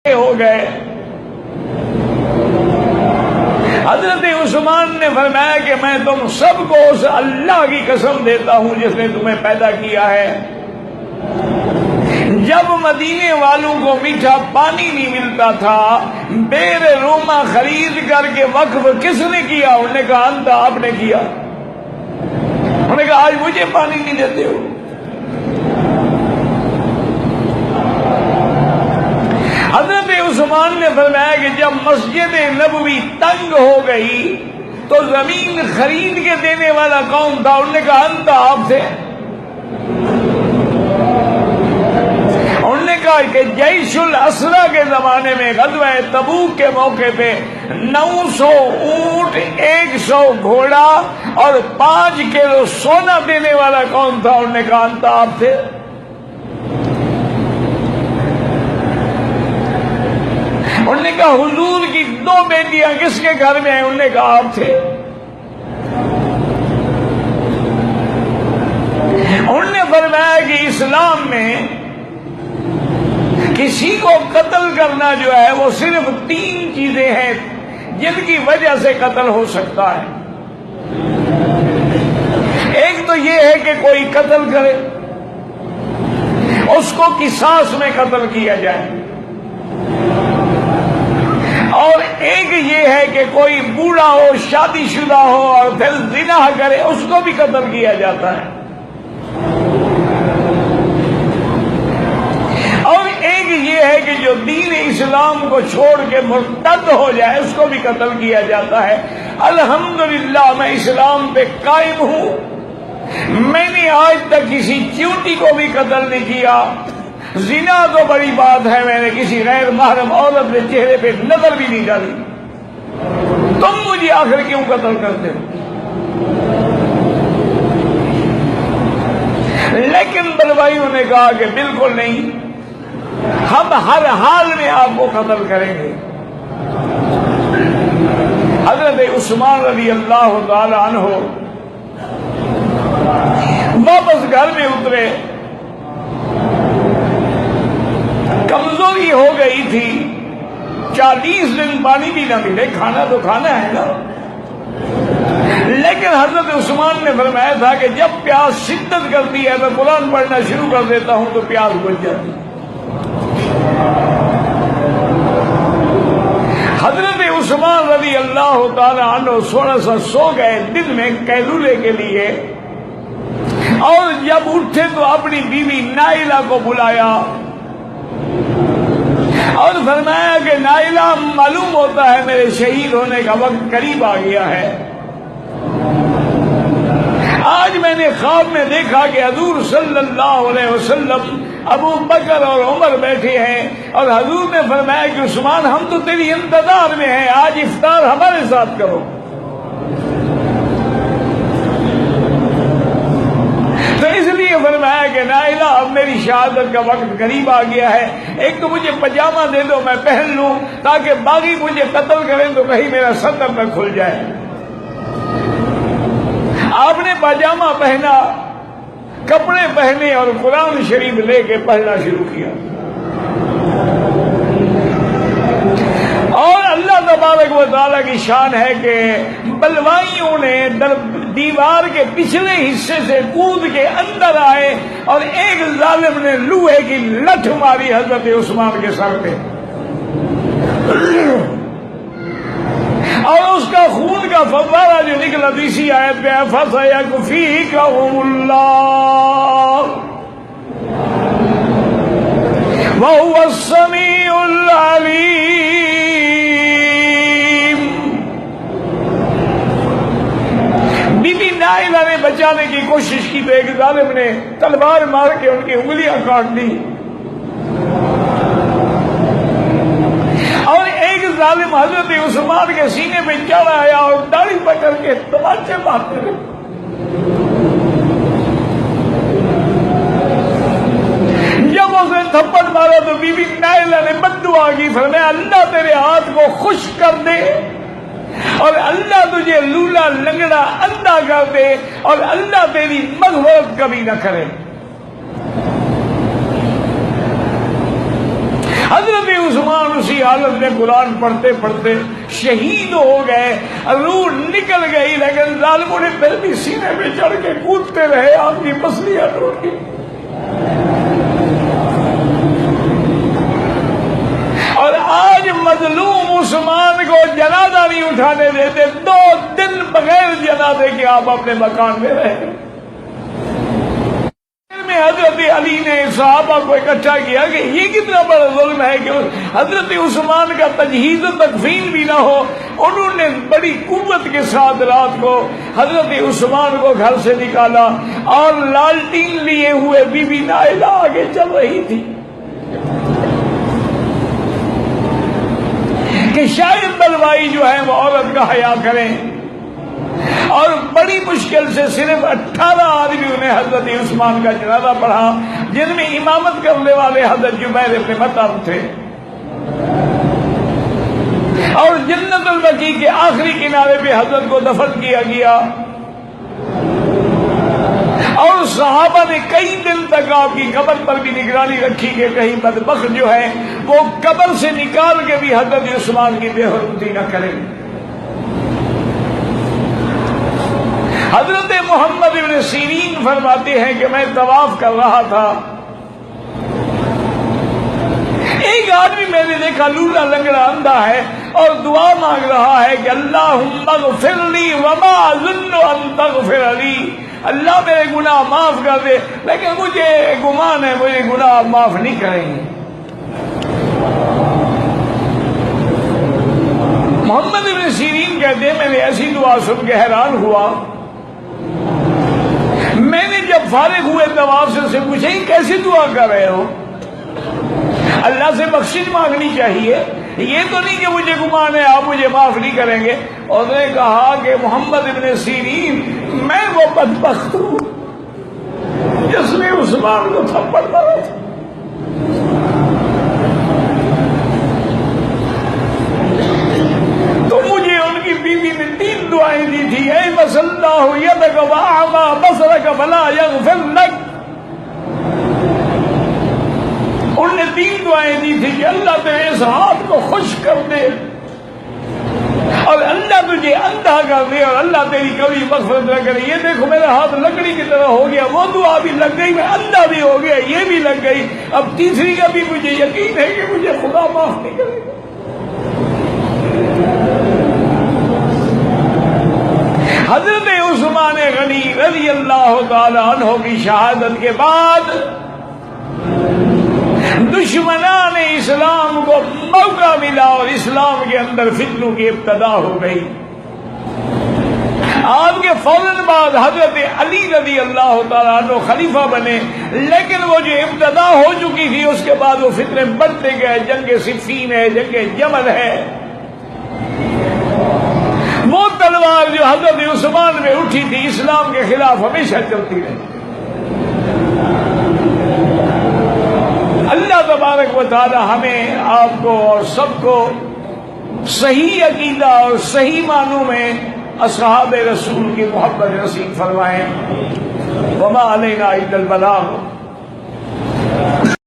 ہو گئے۔ حضرت عثمان نے فرمایا کہ میں تم سب کو اس اللہ کی قسم دیتا ہوں جس نے تمہیں پیدا کیا ہے، جب مدینے والوں کو میٹھا پانی نہیں ملتا تھا، بیر روما خرید کر کے وقف کس نے کیا؟ انہوں نے کہا انت، آپ نے کیا۔ انہوں نے کہا آج مجھے پانی نہیں دیتے ہو۔ حضرت عثمان نے فرمایا کہ جب مسجد نبوی تنگ ہو گئی تو زمین خرید کے دینے والا کون تھا؟ انہوں نے کہا انت، آپ تھے۔ انہوں نے کہا کہ جیش الاسرا کے زمانے میں غزوہ تبوک کے موقع پہ 900 اونٹ، 100 گھوڑا اور 5 کلو سونا دینے والا کون تھا؟ انہوں نے کہا انت، آپ تھے۔ انہوں نے کہا حضور کی 2 بیٹیاں کس کے گھر میں ہیں؟ انہوں نے کہا آپ تھے۔ انہوں نے فرمایا کہ اسلام میں کسی کو قتل کرنا جو ہے وہ صرف 3 چیزیں ہیں جن کی وجہ سے قتل ہو سکتا ہے۔ ایک تو یہ ہے کہ کوئی قتل کرے، اس کو قصاص میں قتل کیا جائے، اور ایک یہ ہے کہ کوئی بوڑھا ہو، شادی شدہ ہو اور پھر زنا کرے، اس کو بھی قتل کیا جاتا ہے، اور ایک یہ ہے کہ جو دین اسلام کو چھوڑ کے مرتد ہو جائے، اس کو بھی قتل کیا جاتا ہے۔ الحمدللہ میں اسلام پہ قائم ہوں، میں نے آج تک کسی چیونٹی کو بھی قتل نہیں کیا۔ زنا تو بڑی بات ہے، میں نے کسی غیر محرم عورت کے چہرے پہ نظر بھی نہیں ڈالی، تم مجھے آخر کیوں قتل کرتے ہو؟ لیکن بلوائیوں نے کہا کہ بالکل نہیں، ہم ہر حال میں آپ کو قتل کریں گے۔ حضرت عثمان رضی اللہ تعالی عنہ واپس گھر میں اترے، کمزوری ہو گئی تھی، 40 دن پانی بھی نہ ملے، کھانا تو کھانا ہے نا، لیکن حضرت عثمان نے فرمایا تھا کہ جب پیاس شدت کرتی ہے میں قرآن پڑھنا شروع کر دیتا ہوں تو پیاس بجھ جاتی۔ حضرت عثمان رضی اللہ تعالی عنہ تھوڑا سا سو گئے دن میں قیلولے کے لیے، اور جب اٹھے تو اپنی بیوی نائلہ کو بلایا اور فرمایا کہ نائلہ، معلوم ہوتا ہے میرے شہید ہونے کا وقت قریب آ گیا ہے۔ آج میں نے خواب میں دیکھا کہ حضور صلی اللہ علیہ وسلم، ابو بکر اور عمر بیٹھے ہیں، اور حضور نے فرمایا کہ عثمان ہم تو تیری انتظار میں ہیں، آج افطار ہمارے ساتھ کرو۔ تو اس لیے فرمایا کہ نائلہ اب میری شہادت کا وقت قریب آ گیا ہے، ایک تو مجھے پجامہ دے دو میں پہن لوں تاکہ باقی مجھے قتل کریں تو کہیں میرا صدر نہ کھل جائے۔ آپ نے پاجامہ پہنا، کپڑے پہنے اور قرآن شریف لے کے پڑھنا شروع کیا، اور اللہ تبارک و تعالیٰ کی شان ہے کہ بلوائیوں نے دیوار کے پچھلے حصے سے کود کے اندر آئے اور ایک ظالم نے لوہے کی لٹھ ماری حضرت عثمان کے سر پہ، اور اس کا خون کا فوارہ جو نکلا اسی آیت پہ فَسَيَكْفِيكَهُمُ اللَّهُ وَهُوَ السَّمِيعُ الْعَلِيمُ۔ بی بی نائلہ نے بچانے کی کوشش کی تو ایک ظالم نے تلوار مار کے ان کی انگلیاں کاٹ دی، اور ایک ظالم حضرت عثمان کے سینے پہ چڑھ آیا اور داڑھی پکڑ کے تماچے مارتے رہے۔ جب اس نے تھپڑ مارا تو بی بی نائلہ نے بددعا کی، فرمایا اللہ تیرے ہاتھ کو خشک کر دے، اور اللہ تجھے لولا لنگڑا اندھا کر دے، اور اللہ تیری مغفرت کبھی نہ کرے۔ حضرت عثمان حالت میں قرآن پڑھتے پڑھتے شہید ہو گئے، روح نکل گئی، لیکن ظالموں نے پھر بھی سینے میں چڑھ کے کودتے رہے، آپ کی پسلیاں ٹوٹ گئی۔ اور آج مظلوم عثمان کو جنازہ نہیں اٹھانے دیتے، 2 دن بغیر جنازے کے آپ اپنے مکان میں رہے۔ حضرت علی نے صحابہ کو اکٹھا کیا کہ یہ کتنا بڑا ظلم ہے کہ حضرت عثمان کا تجہیز و تکفین بھی نہ ہو۔ انہوں نے بڑی قوت کے ساتھ رات کو حضرت عثمان کو گھر سے نکالا، اور لالٹین لیے ہوئے بی بی نائلہ آگے چل رہی تھی کہ شاید بلوائی جو ہے وہ عورت کا حیا کریں، اور بڑی مشکل سے صرف 18 آدمیوں نے حضرت عثمان کا جنازہ پڑھا، جن میں امامت کرنے والے حضرت جبیر بن مطعم تھے، اور جنت البقیع کے آخری کنارے پہ حضرت کو دفن کیا گیا۔ اور صحابہ نے کئی دن تک آپ کی قبر پر بھی نگرانی رکھی کہ کہیں بدبخت جو ہے وہ قبر سے نکال کے بھی حضرت عثمان کی بے حرمتی نہ کرے۔ حضرت محمد ابن سیرین فرماتے ہیں کہ میں طواف کر رہا تھا، ایک آدمی میں نے دیکھا لولا لنگڑا اندھا ہے اور دعا مانگ رہا ہے کہ اللہم اغفر لی وما اظن ان تغفر لی، اللہ میرے گناہ معاف کر دے، لیکن مجھے گمان ہے مجھے گناہ معاف نہیں کریں گے۔ محمد ابن سیرین کہتے ہیں میں نے ایسی دعا سن کے حیران ہوا، میں نے جب فارغ ہوئے طواف سے پوچھا ہی کیسی دعا کر رہے ہو؟ اللہ سے بخشش مانگنی چاہیے، یہ تو نہیں کہ مجھے گمان ہے آپ مجھے معاف نہیں کریں گے۔ اور نے کہا کہ محمد ابن سیرین میں وہ بدبخت ہوں جس نے عثمان کو تھپڑ مارا تھا۔ تو مجھے ان کی بیوی نے 3 دعائیں دی تھی، اے مسلح یدک واعما بصرک فلا یغفر لک۔ انہوں نے 3 دعائیں دی تھی کہ اللہ تیرے اس ہاتھ کو خشک کر دے، اور اللہ تجھے اندھا کر دے، اور اللہ تیری کبھی مغفرت نہ کرے۔ یہ دیکھو میرا ہاتھ لکڑی کی طرح ہو گیا، وہ دعا بھی لگ گئی، میں اندھا بھی ہو گیا، یہ بھی لگ گئی، اب تیسری کا بھی مجھے یقین ہے کہ مجھے خدا معاف نہیں کرے گا۔ حضرت عثمان غنی رضی اللہ تعالی عنہ کی شہادت کے بعد دشمنان اسلام کو موقع ملا اور اسلام کے اندر فتنوں کی ابتدا ہو گئی۔ آپ کے فوراً بعد حضرت علی رضی اللہ تعالیٰ عنہ خلیفہ بنے، لیکن وہ جو ابتدا ہو چکی تھی اس کے بعد وہ فتنے بڑھتے گئے، جنگ صفین ہے، جنگ جمل ہے۔ وہ تلوار جو حضرت عثمان میں اٹھی تھی اسلام کے خلاف ہمیشہ چلتی رہی۔ اللہ تبارک و تعالی ہمیں آپ کو اور سب کو صحیح عقیدہ اور صحیح معنوں میں اصحاب رسول کی محبت نصیب فرمائیں۔ وما علینا الا البلاغ۔